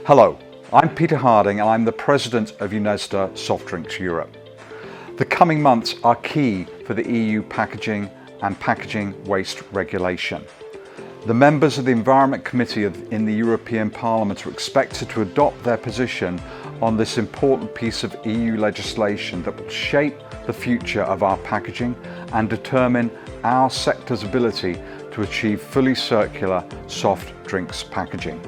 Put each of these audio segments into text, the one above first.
Hello, I'm Peter Harding and I'm the President of UNESDA Soft Drinks Europe. The coming months are key for the EU packaging and packaging waste regulation. The members of the Environment Committee in the European Parliament are expected to adopt their position on this important piece of EU legislation that will shape the future of our packaging and determine our sector's ability to achieve fully circular soft drinks packaging.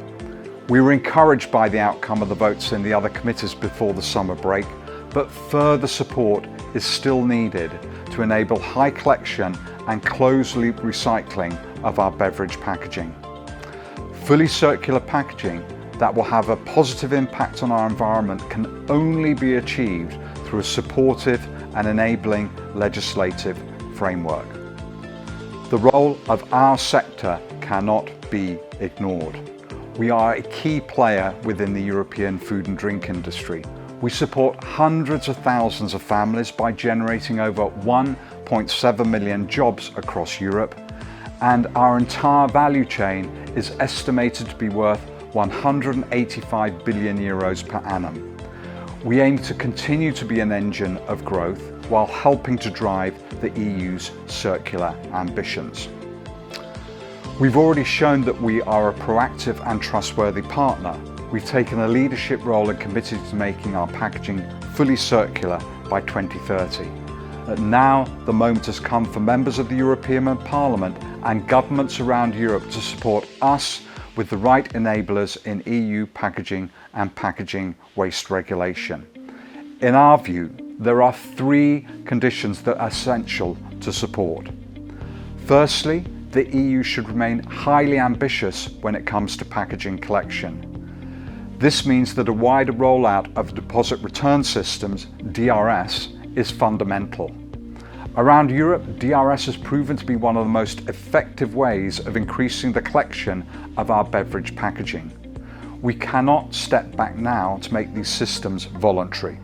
We were encouraged by the outcome of the votes in the other committees before the summer break, but further support is still needed to enable high collection and closed-loop recycling of our beverage packaging. Fully circular packaging that will have a positive impact on our environment can only be achieved through a supportive and enabling legislative framework. The role of our sector cannot be ignored. We are a key player within the European food and drink industry. We support hundreds of thousands of families by generating over 1.7 million jobs across Europe, and our entire value chain is estimated to be worth 185 billion euros per annum. We aim to continue to be an engine of growth while helping to drive the EU's circular ambitions. We've already shown that we are a proactive and trustworthy partner. We've taken a leadership role and committed to making our packaging fully circular by 2030. And now the moment has come for members of the European Parliament and governments around Europe to support us with the right enablers in EU packaging and packaging waste regulation. In our view, there are three conditions that are essential to support. Firstly, the EU should remain highly ambitious when it comes to packaging collection. This means that a wider rollout of deposit return systems, DRS, is fundamental. Around Europe, DRS has proven to be one of the most effective ways of increasing the collection of our beverage packaging. We cannot step back now to make these systems voluntary.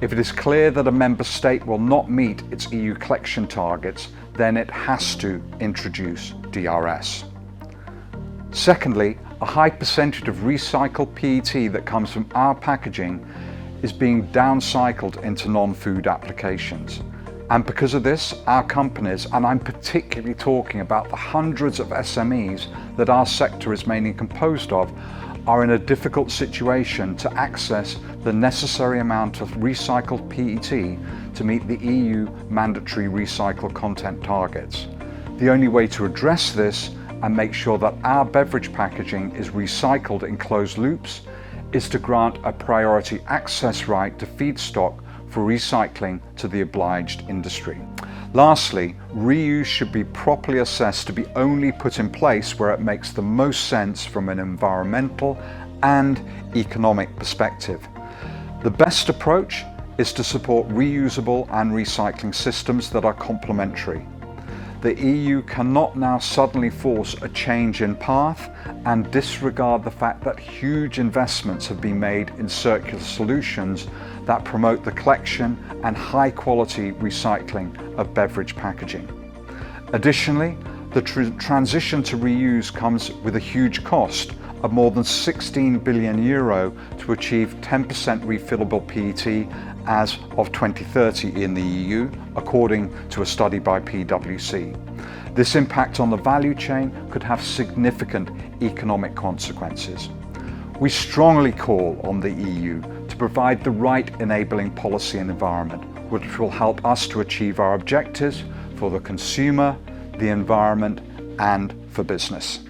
If it is clear that a member state will not meet its EU collection targets, then it has to introduce DRS. Secondly, a high percentage of recycled PET that comes from our packaging is being downcycled into non-food applications. And because of this, our companies, and I'm particularly talking about the hundreds of SMEs that our sector is mainly composed of, are in a difficult situation to access the necessary amount of recycled PET to meet the EU mandatory recycled content targets. The only way to address this and make sure that our beverage packaging is recycled in closed loops is to grant a priority access right to feedstock for recycling to the obliged industry. Lastly, reuse should be properly assessed to be only put in place where it makes the most sense from an environmental and economic perspective. The best approach is to support reusable and recycling systems that are complementary. The EU cannot now suddenly force a change in path and disregard the fact that huge investments have been made in circular solutions that promote the collection and high quality recycling of beverage packaging. Additionally, the transition to reuse comes with a huge cost of more than 16 billion euro to achieve 10% refillable PET as of 2030 in the EU, according to a study by PwC. This impact on the value chain could have significant economic consequences. We strongly call on the EU to provide the right enabling policy and environment, which will help us to achieve our objectives for the consumer, the environment, and for business.